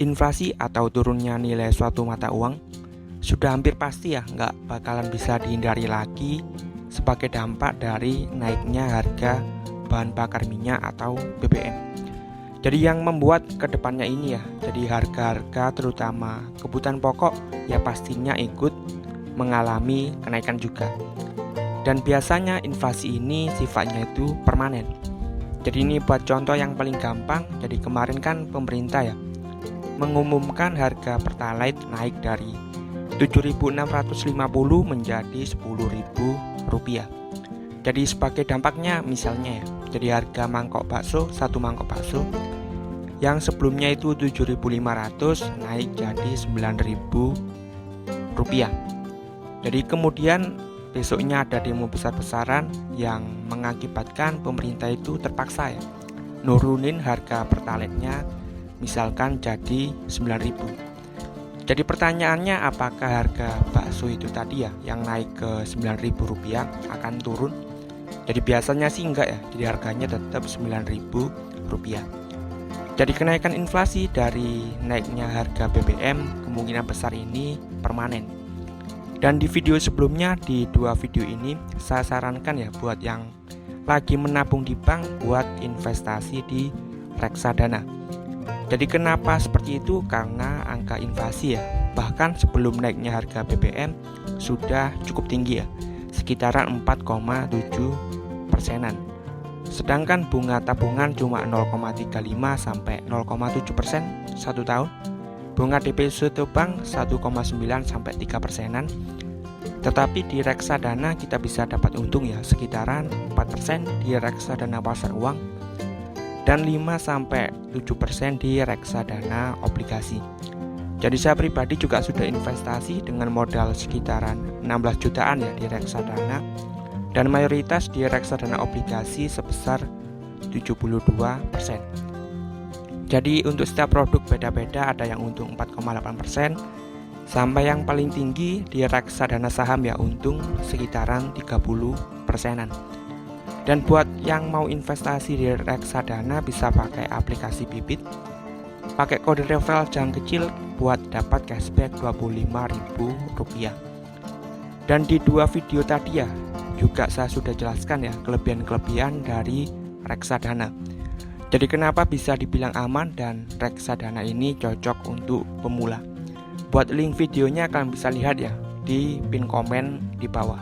Inflasi atau turunnya nilai suatu mata uang sudah hampir pasti ya nggak bakalan bisa dihindari lagi sebagai dampak dari naiknya harga bahan bakar minyak atau BBM. Jadi yang membuat kedepannya ini ya, jadi harga-harga terutama kebutuhan pokok ya pastinya ikut mengalami kenaikan juga. Dan biasanya inflasi ini sifatnya itu permanen. Jadi ini buat contoh yang paling gampang, jadi kemarin kan pemerintah ya mengumumkan harga Pertalite naik dari 7.650 menjadi 10.000 rupiah. Jadi sebagai dampaknya misalnya ya, jadi harga mangkok bakso, satu mangkok bakso yang sebelumnya itu 7.500 naik jadi 9.000 rupiah. Jadi kemudian besoknya ada demo besar-besaran yang mengakibatkan pemerintah itu terpaksa ya nurunin harga Pertalite-nya misalkan jadi 9.000. Jadi pertanyaannya apakah harga bakso itu tadi ya yang naik ke 9.000 rupiah akan turun? Jadi biasanya sih enggak ya, jadi harganya tetap 9.000 rupiah. Jadi kenaikan inflasi dari naiknya harga BBM kemungkinan besar ini permanen. Dan di video sebelumnya, di dua video ini saya sarankan ya buat yang lagi menabung di bank buat investasi di reksadana. Jadi kenapa seperti itu? Karena angka inflasi ya, bahkan sebelum naiknya harga BBM sudah cukup tinggi ya, sekitaran 4,7%. Sedangkan bunga tabungan cuma 0,35 sampai 0,7% satu tahun. Bunga deposito bank 1,9 sampai 3%. Tetapi di reksadana kita bisa dapat untung ya sekitaran 4% di reksadana pasar uang dan 5-7% di reksadana obligasi. Jadi saya pribadi juga sudah investasi dengan modal sekitaran 16 jutaan ya di reksadana, dan mayoritas di reksadana obligasi sebesar 72%. Jadi untuk setiap produk beda-beda, ada yang untung 4,8% sampai yang paling tinggi di reksadana saham ya untung sekitaran 30%-an. Dan buat yang mau investasi di reksadana bisa pakai aplikasi Bibit, pakai kode referral jam kecil buat dapat cashback 25.000 rupiah. Dan di dua video tadi ya juga saya sudah jelaskan ya kelebihan-kelebihan dari reksadana. Jadi kenapa bisa dibilang aman dan reksadana ini cocok untuk pemula. Buat link videonya kalian bisa lihat ya di pin komen di bawah.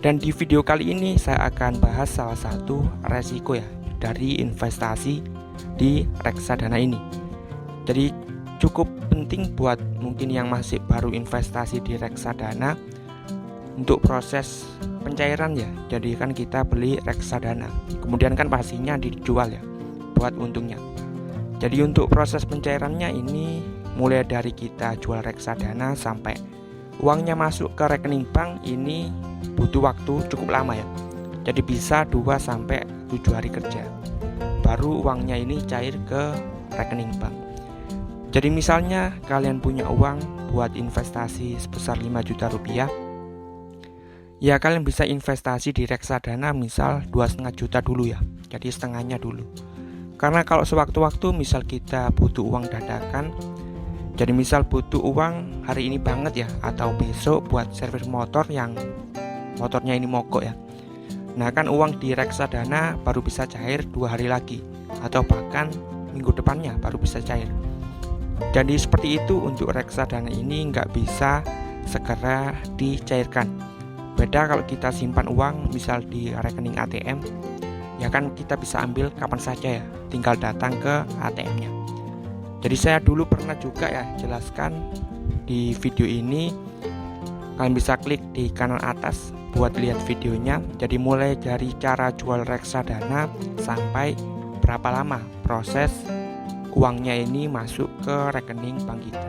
Dan di video kali ini saya akan bahas salah satu resiko ya dari investasi di reksadana ini. Jadi cukup penting buat mungkin yang masih baru investasi di reksadana untuk proses pencairan ya. Jadi kan kita beli reksadana, kemudian kan pastinya dijual ya buat untungnya. Jadi untuk proses pencairannya ini mulai dari kita jual reksadana sampai uangnya masuk ke rekening bank ini butuh waktu cukup lama ya. Jadi bisa 2-7 hari kerja baru uangnya ini cair ke rekening bank. Jadi misalnya kalian punya uang buat investasi sebesar 5 juta rupiah, ya kalian bisa investasi di reksadana misal 2,5 juta dulu ya. Jadi setengahnya dulu. Karena kalau sewaktu-waktu misal kita butuh uang dadakan, jadi misal butuh uang hari ini banget ya, atau besok buat servis motor yang motornya ini mogok ya. Nah kan uang di reksadana baru bisa cair 2 hari lagi, atau bahkan minggu depannya baru bisa cair. Jadi seperti itu untuk reksadana ini nggak bisa segera dicairkan. Beda kalau kita simpan uang misal di rekening ATM, ya kan kita bisa ambil kapan saja ya, tinggal datang ke ATM-nya. Jadi saya dulu pernah juga ya jelaskan di video ini, kalian bisa klik di kanan atas buat lihat videonya. Jadi mulai dari cara jual reksadana sampai berapa lama proses uangnya ini masuk ke rekening bank kita.